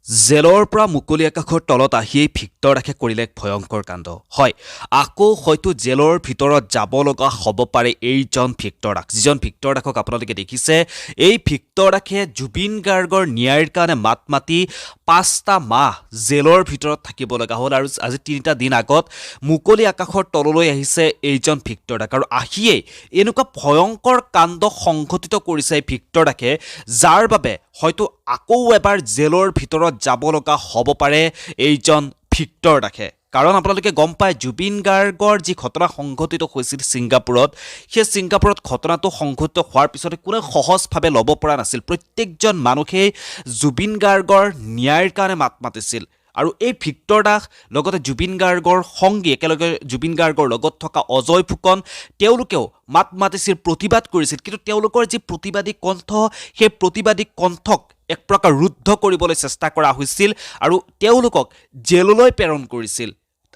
জেলৰ পৰা মুকলি আকাশৰ তলত আহিয়েই ভিক্টৰ দাসে কৰিলে এক ভয়ংকৰ কাণ্ড। হয়, আকৌ হয়তো জেলৰ ভিতৰত যাব লগা হ'ব পাৰে এইজন ভিক্টৰ দাস। যিজন ভিক্টৰ দাসক আপোনালোকে দেখিছে, এই ভিক্টৰ দাসে জুবিন গাৰ্গৰ ন্যায়ৰ কাৰণে মাত মাতি 5টা মাহ জেলৰ ভিতৰত থাকিব লগা হ'ল আৰু আজি 3টা দিন আগত মুকলি আকাশৰ তললৈ আহিছে এইজন ভিক্টৰ দাস। আৰু আহিয়েই এনেকুৱা ভয়ংকৰ কাণ্ড সংঘটিত কৰিছে এই ভিক্টৰ দাসে, যাৰ বাবে হয়তো আকৌ এবাৰ জেলৰ ভিতৰত যাব লগা হ'ব পাৰে এইজন ভিক্টৰ দাসে। কাৰণ আপোনালোকে গম পায়, জুবিন গাৰ্গৰ যি ঘটনা সংঘটিত হৈছিল ছিংগাপুৰত, সেই ছিংগাপুৰত ঘটনাটো সংঘটিত হোৱাৰ পিছতে কোনেও সহজভাৱে ল'ব পৰা নাছিল। প্ৰত্যেকজন মানুহেই জুবিন গাৰ্গৰ ন্যায়ৰ কাৰণে মাত মাতিছিল। আৰু এই ভিক্টৰ দাস লগতে জুবিন গাৰ্গৰ সংগী, একেলগে জুবিন গাৰ্গৰ লগত থকা অজয় ফুকন, তেওঁলোকেও মাত মাতিছিল, প্ৰতিবাদ কৰিছিল। কিন্তু তেওঁলোকৰ যি প্ৰতিবাদী কণ্ঠ, সেই প্ৰতিবাদী কণ্ঠক এক প্ৰকাৰ ৰুদ্ধ কৰিবলৈ চেষ্টা কৰা হৈছিল আৰু তেওঁলোকক জেললৈ প্ৰেৰণ কৰিছিল।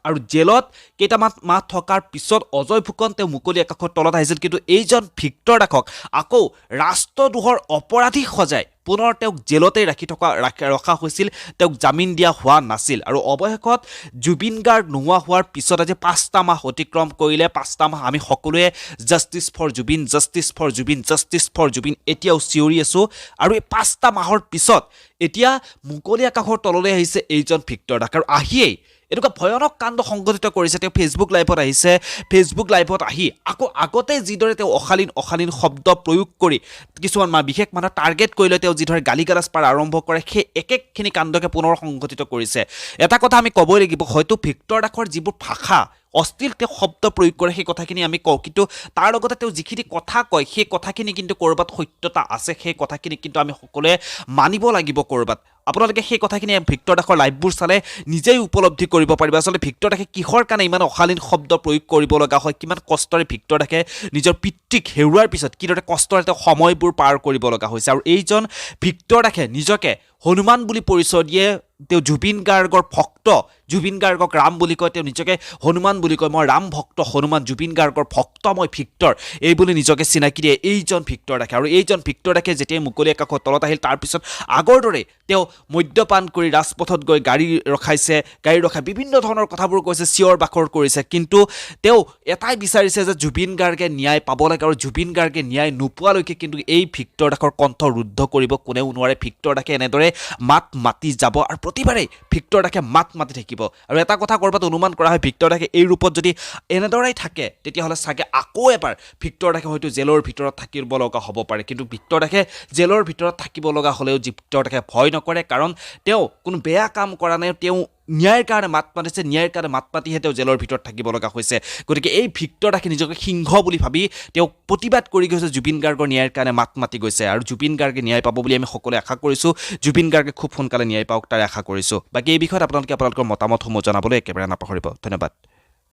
আৰু জেলত কেইটামান মাহ থকাৰ পিছত অজয় ফুকন তেওঁ মুকলি আকাশৰ তলত আহিছিল। কিন্তু এইজন ভিক্টৰ দাসক আকৌ ৰাষ্ট্ৰদ্ৰোহৰ অপৰাধী সজাই পুনৰ তেওঁক জেলতেই ৰখা হৈছিল, তেওঁক জামিন দিয়া হোৱা নাছিল। আৰু অৱশেষত জুবিন গাৰ্গ নোহোৱা হোৱাৰ পিছত আজি 5টা মাহ অতিক্ৰম কৰিলে। 5টা মাহ আমি সকলোৱে justice for Zubeen, justice for Zubeen, justice for Zubeen এতিয়াও চিঞৰি আছোঁ। আৰু এই 5টা মাহৰ পিছত এতিয়া মুকলি আকাশৰ তললৈ আহিছে এইজন ভিক্টৰ দাস। আৰু আহিয়েই এনেকুৱা ভয়ানক কাণ্ড সংঘটিত কৰিছে। তেওঁ ফেচবুক লাইভত আহিছে, ফেচবুক লাইভত আহি আকৌ আগতে যিদৰে তেওঁ অশালীন শব্দ প্ৰয়োগ কৰি কিছুমান বিশেষ মানুহ টাৰ্গেট কৰি লৈ তেওঁ যিদৰে গালি গালাজ পাৰ আৰম্ভ কৰে, সেই একেখিনি কাণ্ডকে পুনৰ সংঘটিত কৰিছে। এটা কথা আমি ক'বই লাগিব, হয়তো ভিক্টৰ দাসৰ যিবোৰ ভাষা অশ্লীল তেওঁ শব্দ প্ৰয়োগ কৰে, সেই কথাখিনি আমি কওঁ, কিন্তু তাৰ লগতে তেওঁ যিখিনি কথা কয়, সেই কথাখিনি কিন্তু ক'ৰবাত সত্যতা আছে। সেই কথাখিনি কিন্তু আমি সকলোৱে মানিব লাগিব ক'ৰবাত। আপোনালোকে সেই কথাখিনি ভিক্টৰ দাসৰ লাইভবোৰ চালে নিজেই উপলব্ধি কৰিব পাৰিব। আচলতে ভিক্টৰ দাসে কিহৰ কাৰণে ইমান অশালীন শব্দ প্ৰয়োগ কৰিব লগা হয়, কিমান কষ্টৰে ভিক্টৰ দাসে নিজৰ পিতৃক হেৰুৱাৰ পিছত কিদৰে কষ্টৰে তেওঁ সময়বোৰ পাৰ কৰিব লগা হৈছে। আৰু এইজন ভিক্টৰ দাসে নিজকে হনুমান বুলি পৰিচয় দিয়ে। তেওঁ জুবিন গাৰ্গৰ ভক্ত, জুবিন গাৰ্গক ৰাম বুলি কয়, তেওঁ নিজকে হনুমান বুলি কয়। মই ৰাম ভক্ত, হনুমান, জুবিন গাৰ্গৰ ভক্ত মই ভিক্টৰ, এই বুলি নিজকে চিনাকি দিয়ে এইজন ভিক্টৰ দাসে। আৰু এইজন ভিক্টৰ দাসে যেতিয়াই মুকলি আকাশৰ তলত আহিল, তাৰপিছত আগৰ দৰে তেওঁ মদ্যপান কৰি ৰাজপথত গৈ গাড়ী ৰখাই বিভিন্ন ধৰণৰ কথাবোৰ কৈছে, চিঞৰ বাখৰ কৰিছে। কিন্তু তেওঁ এটাই বিচাৰিছে যে জুবিন গাৰ্গে ন্যায় পাব লাগে। আৰু জুবিন গাৰ্গে ন্যায় নোপোৱালৈকে কিন্তু এই ভিক্টৰ দাসৰ কণ্ঠ ৰুদ্ধ কৰিব কোনেও নোৱাৰে। ভিক্টৰ দাসে এনেদৰে মাত মাতি যাব আৰু প্ৰতিবাৰেই ভিক্টৰ দাসে মাত মাতি থাকিব। আৰু এটা কথা ক'ৰবাত অনুমান কৰা হয়, ভিক্টৰ দাসে এই ৰূপত যদি এনেদৰেই থাকে, তেতিয়াহ'লে চাগে আকৌ এবাৰ ভিক্টৰ দাসে হয়তো জেলৰ ভিতৰত থাকিব লগা হ'ব পাৰে। কিন্তু ভিক্টৰ দাসে জেলৰ ভিতৰত থাকিব লগা হ'লেও ভিক্টৰ দাসে ভয় নকৰে, কাৰণ তেওঁ কোনো বেয়া কাম কৰা নাই। তেওঁ ন্যায়ৰ কাৰণে মাত মাতিছে, ন্যায়ৰ কাৰণে মাত মাতিহে তেওঁ জেলৰ ভিতৰত থাকিব লগা হৈছে। গতিকে এই ভিক্টৰ দাসে নিজকে সিংহ বুলি ভাবি তেওঁ প্ৰতিবাদ কৰি গৈছে, জুবিন গাৰ্গৰ ন্যায়ৰ কাৰণে মাত মাতি গৈছে। আৰু জুবিন গাৰ্গে ন্যায় পাব বুলি আমি সকলোৱে আশা কৰিছোঁ। জুবিন গাৰ্গে খুব সোনকালে ন্যায় পাওক, তাৰে আশা কৰিছোঁ। বাকী এই বিষয়ত আপোনালোকৰ মতামতসমূহ জনাবলৈ একেবাৰে নাপাহৰিব। ধন্যবাদ।